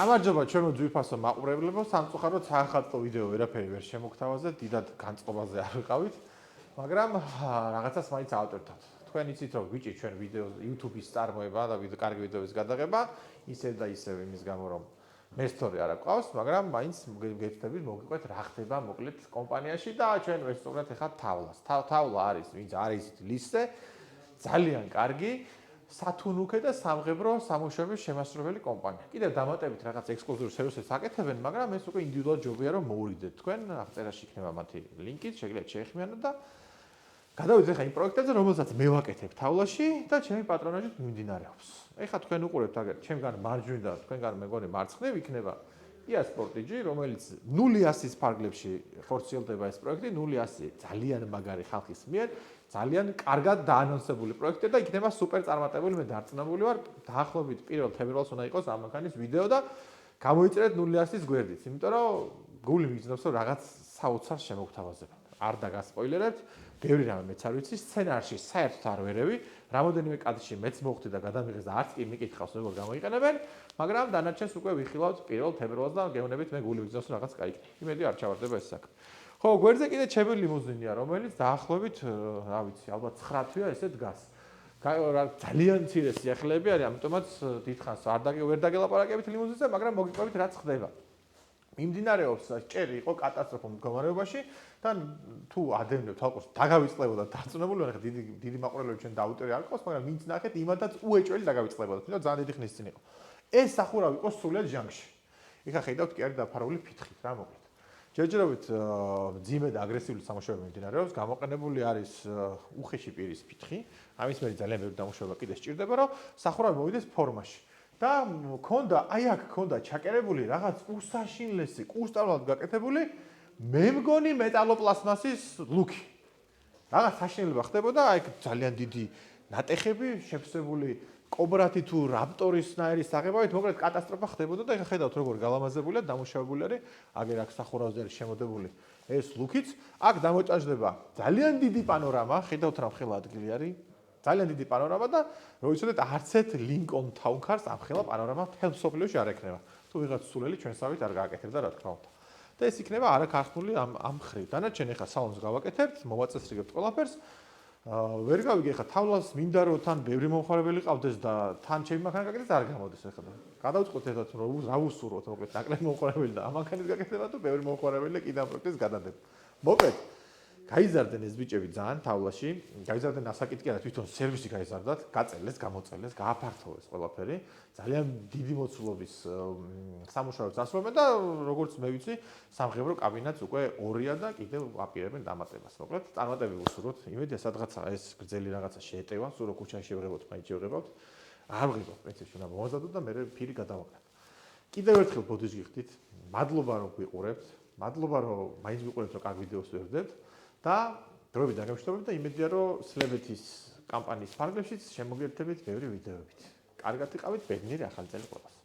გამარჯობა ჩვენო ძვირფასო მაყურებლებო, სამწუხაროდ საახალწლო ვიდეო ვერაფერი ვერ შემოგთავაზეთ, დიდად განწყობაზე არ ვიყავით, მაგრამ რაღაცას მაინც ავტორთოთ. თქვენ იცით რომ ვიჭი ჩვენ ვიდეოს YouTube-ის წარმოება და კარგი ვიდეოების გადაღება, ისევ და ისევ იმის გამო რომ მესტორი არ აქვს, მაგრამ მაინც გეცდებით მოგიყვეთ რა ხდება მოკლედ კომპანიაში და ჩვენ ვესწავლეთ ახლა თავლას. თავლა არის, ვინც არის ლისზე, ძალიან კარგი სათუნუქე და სამღებრო სამუშაოების შემასრულებელი კომპანია. კიდევ დამატებით რაღაც ექსკლუზიურ სერვისებს აკეთებენ, მაგრამ ეს უკვე ინდივიდუალურად ჯობია რომ მოურიდეთ თქვენ, აღწერაში იქნება მათი ლინკი, შეგიძლიათ შეეხმიანოთ და გადავიდეთ ახლა იმ პროექტებზე, რომელსაც მე ვაკეთებ თავლაში და ჩემი პატრონაჟით მიმდინარეობს. ეხლა თქვენ უყურებთ აგერ ჩემგან მარჯვნიდან და თქვენგან მეგონი მარცხნივ იქნება IA Sportage, რომელიც 0-100-ის ფარგლებში ხორციელდება ეს პროექტი, 0-100 ძალიან მაგარი ხალხის მიერ, ძალიან კარგად დაანონსებული პროექტი და იქნება სუპერ წარმატებული, მე დარწმუნებული ვარ, დაახლოებით 1 თებერვალს უნდა იყოს ამ მანქანის ვიდეო და გამოიწერეთ 0-100-ის გვერდით, იმიტომ რომ გული მიგრძნობს რომ რაღაც საოცარ შემოგთავაზებთ. არ დაგასპოილერებთ, ბევრი რამე მეც არ ვიცი, სცენარში საერთოდ არ ვერევი, რამოდენიმე კადრში მეც მოხდი და გადამიღეს და არც კი მიკითხავს როგორ გამოიყენებენ, მაგრამ დანარჩენს უკვე ვიხილავთ 1 თებერვალს და გეუბნებით მე გული მიგრძნობს რომ რაღაც გაიქნი. იმედი არ ჩავარდება ეს საქმე. ხო, გვერდზე კიდე ჩემი ლიმუზინია, რომელიც დაახლოებით, რა ვიცი, ალბათ 9 თვეა ესე დგას. ძალიან მცირე სიახლეები არის, ამიტომაც დიდხანს ვერ დაგელაპარაკებით ლიმუზინზე, მაგრამ მოგიყვებით რაც ხდება. მიმდინარეობს ჭერი იყო კატასტროფულ მდგომარეობაში და თუ ადევნებთ ალყოს დაგავიწყდებოდა დარწმუნებული ვარ, ხა დიდი მაყურებლები ჩვენ დაუტერე არ ყავს, მაგრამ ვინც ნახეთ იმათაც უეჭველი დაგავიწყდებოდა, თუმცა ძალიან დიდი ხნის წინ იყო. ეს სახურავი იყო სრულად ჟანგში. იქა ხედავთ კი არის დაფარული ფითხით, რა მოკლედ. ჯერჯერობით მძიმე და აგრესიული სამუშაოები მიმდინარეობს, გამოყენებული არის უხეში პირის ფითხი, ამის მერე ძალიან ბევრი დამუშავება კიდე სჭირდება, რომ სახურავი მოვიდეს ფორმაში. და მქონდა, აი აქ მქონდა ჩაკერებული რაღაც უსაშინლესი, კუსტავნად გაკეთებული, მე მგონი მეტალოპლასმასის ლუკი. რაღაც საშინელება ხდებოდა, აი ძალიან დიდი ნატეხები, შეფსებული კობრათი თუ რაპტორისნაირი საღებავით, მოკლედ კატასტროფა ხდებოდა და ეხლა ხედავთ როგორ გალამაზებულია, დამუშავებული არის, აგერ აქ სახურავზე არის შემოდებული ეს ლუკიც, აქ დამოჭაჟდება ძალიან დიდი პანორამა, ხედავთ რა მხელა ადგილი არის. ძალიან დიდი პანორამა და რო იცოდეთ არც ერთ Lincoln Town Cars ამ ხელა პანორამა მთელ მსოფლიოში არ ექნება. თუ ვიღაც სულელი ჩვენსავით არ გააკეთებდა რა თქმა უნდა. და ეს იქნება არაქართული ამ მხრივ. დანარჩენ ეხა სალონს გავაკეთებთ, მოვაწესრიგებთ ყველაფერს. ვერ გავიგე ეხა თავლას მინდა რომ თან ბევრი მომხმარებელი ყავდეს და თან ჩემი მანქანა გაკეთდეს არ გამოდის ეხა. გადავწყვეტ ერთად რომ რა ვუსურვოთ მოკლედ ნაკლები მომხმარებელი და ამ მანქანის გაკეთება თუ ბევრი მომხმარებელი და კიდევ პროექტის გადადება. მოკლედ გაიზარდნენ ეს ბიჭები ძალიან თავლაში, გაიზარდნენ ასაკით კი არა, თვითონ სერვისი გაიზარდათ, გაწელეს, გამოწელეს, გააფართოვეს ყველაფერი, ძალიან დიდი მოცულობის სამუშაოებს ასრულებენ და როგორც მე ვიცი, სამღებრო კაბინეტს უკვე 2-ია და კიდევ აპირებენ დამატებას. მოკლედ, წარმატები ვუსურვოთ. იმედია, სადღაცა ეს გრძელი რაღაცა შეეტევა, სულ რო ქუჩაში შევღებოთ, მაინც შევღებავთ. არ ვღებავ, პრინციპში უნდა მოვაზადოთ და მე ფირი გადავაკეთებ. კიდევ ერთხელ ბოდიშ გიხდით. მადლობა რომ გვიყურებთ. მადლობა რომ მაინც ვიყურებთ, რომ კარგ ვიდეოს ვერდებთ. და დროებით დაგემშვიდობებით და იმედია რომ სლებეთის კამპანიის ფარგლებშიც შემოგერთებით ბევრი ვიდეოებით. კარგად იყავით, ბედნიერი ახალი წელი ყველას.